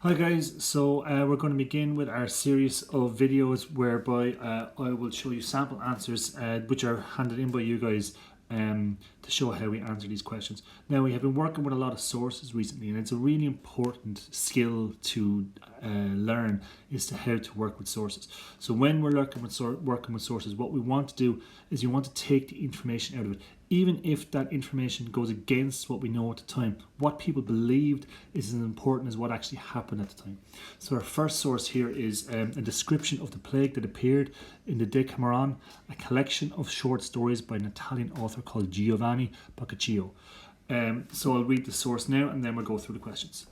Hi guys, so we're going to begin with our series of videos whereby I will show you sample answers which are handed in by you guys to show how we answer these questions. Now we have been working with a lot of sources recently, and it's a really important skill to learn is to how to work with sources. So when we're working with sources, what we want to do is you want to take the information out of it, even if that information goes against what we know at the time. What people believed is as important as what actually happened at the time. So our first source here is a description of the plague that appeared in the Decameron, a collection of short stories by an Italian author called Giovanni Boccaccio. So I'll read the source now and then we'll go through the questions.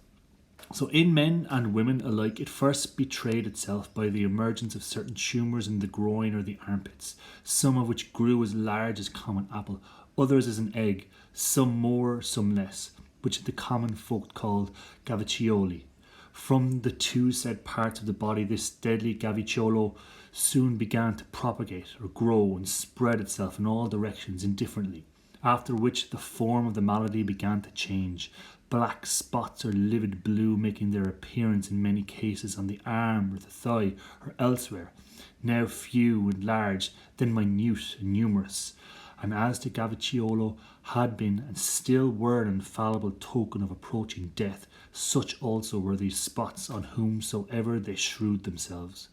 So in men and women alike, it first betrayed itself by the emergence of certain tumours in the groin or the armpits, some of which grew as large as common apple, others as an egg, some more, some less, which the common folk called gaviccioli. From the two said parts of the body, this deadly gavicciolo soon began to propagate or grow and spread itself in all directions indifferently, after which the form of the malady began to change, black spots or livid blue making their appearance in many cases on the arm or the thigh or elsewhere, now few and large, then minute and numerous. And as the gavicciolo had been and still were an infallible token of approaching death, such also were these spots on whomsoever they shrewd themselves.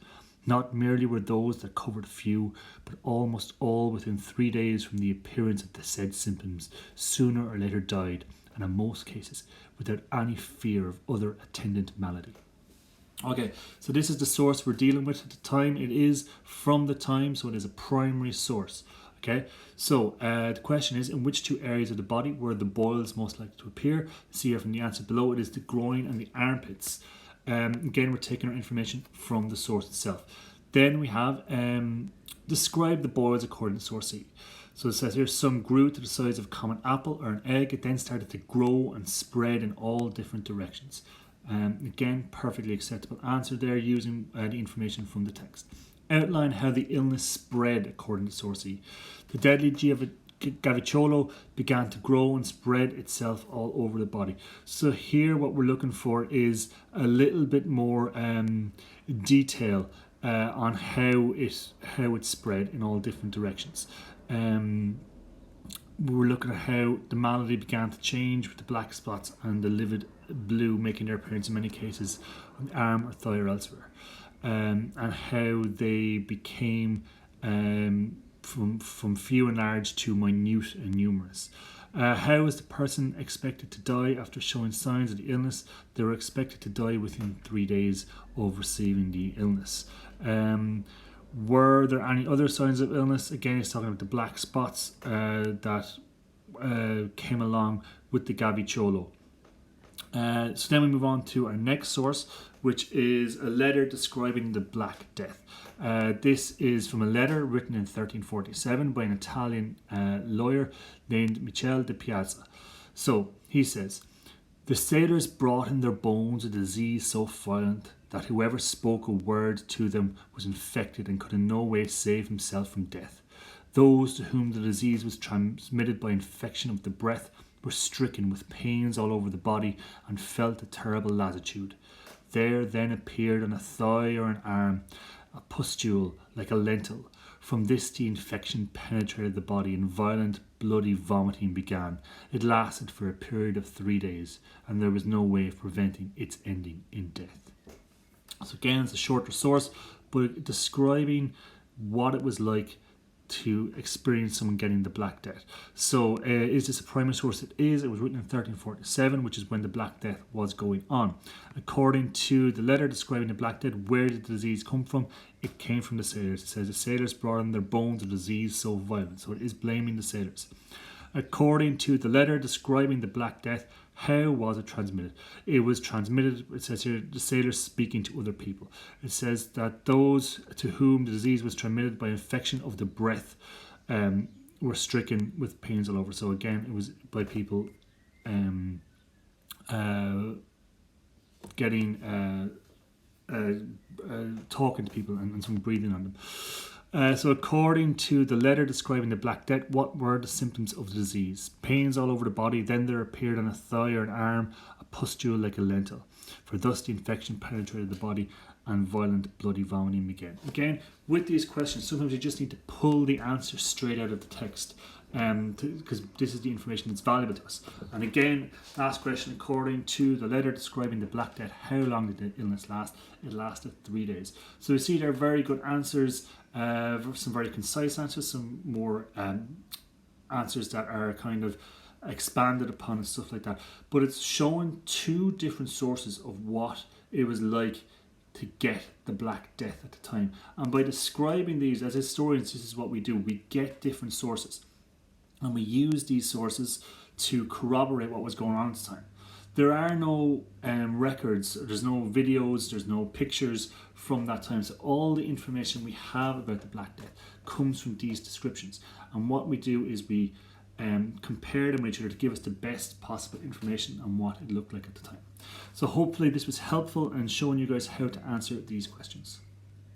Not merely were those that covered few, but almost all within 3 days from the appearance of the said symptoms sooner or later died, and in most cases without any fear of other attendant malady. Okay, so this is the source we're dealing with at the time. It is from the time, so it is a primary source. Okay, so the question is, in which two areas of the body were the boils most likely to appear? See here from the answer below, it is the groin and the armpits. Again, we're taking our information from the source itself. Then we have describe the boils according to source C. So it says here, some grew to the size of a common apple or an egg. It then started to grow and spread in all different directions. Again, perfectly acceptable answer there using the information from the text. Outline how the illness spread according to source E. The deadly gavicciolo began to grow and spread itself all over the body. So here what we're looking for is a little bit more detail on how it spread in all different directions. We were looking at how the malady began to change with the black spots and the livid blue making their appearance in many cases on the arm or thigh or elsewhere, and how they became from few and large to minute and numerous. How is the person expected to die after showing signs of the illness? They were expected to die within 3 days of receiving the illness. Were there any other signs of illness? Again, he's talking about the black spots that came along with the gavicciolo. So then we move on to our next source, which is a letter describing the Black Death. This is from a letter written in 1347 by an Italian lawyer named Michele de Piazza. So he says, the sailors brought in their bones a disease so violent that whoever spoke a word to them was infected and could in no way save himself from death. Those to whom the disease was transmitted by infection of the breath were stricken with pains all over the body and felt a terrible lassitude. There then appeared on a thigh or an arm a pustule like a lentil. From this the infection penetrated the body and violent bloody vomiting began. It lasted for a period of 3 days, and there was no way of preventing its ending in death. So again, it's a shorter source, but describing what it was like to experience someone getting the Black Death. So is this a primary source? It is. It was written in 1347, which is when the Black Death was going on. According to the letter describing the Black Death, where did the disease come from? It came from the sailors. It says the sailors brought in their bones a disease so violent. So it is blaming the sailors. According to the letter describing the Black Death, how was it transmitted? It was transmitted, it says here, the sailors speaking to other people. It says that those to whom the disease was transmitted by infection of the breath were stricken with pains all over. So again, it was by people talking to people and some breathing on them. So according to the letter describing the Black Death, what were the symptoms of the disease? Pains all over the body, then there appeared on a thigh or an arm a pustule like a lentil, for thus the infection penetrated the body and violent bloody vomiting began. Again, with these questions, sometimes you just need to pull the answer straight out of the text, because this is the information that's valuable to us. And again, last question, according to the letter describing the Black Death, how long did the illness last? It lasted 3 days. So you see there are very good answers, some very concise answers, some more answers that are kind of expanded upon and stuff like that. But it's showing 2 different sources of what it was like to get the Black Death at the time. And by describing these, as historians, this is what we do. We get different sources and we use these sources to corroborate what was going on at the time. There are no records, there's no videos, there's no pictures from that time. So all the information we have about the Black Death comes from these descriptions. And what we do is we compare them with each other to give us the best possible information on what it looked like at the time. So hopefully this was helpful in showing you guys how to answer these questions.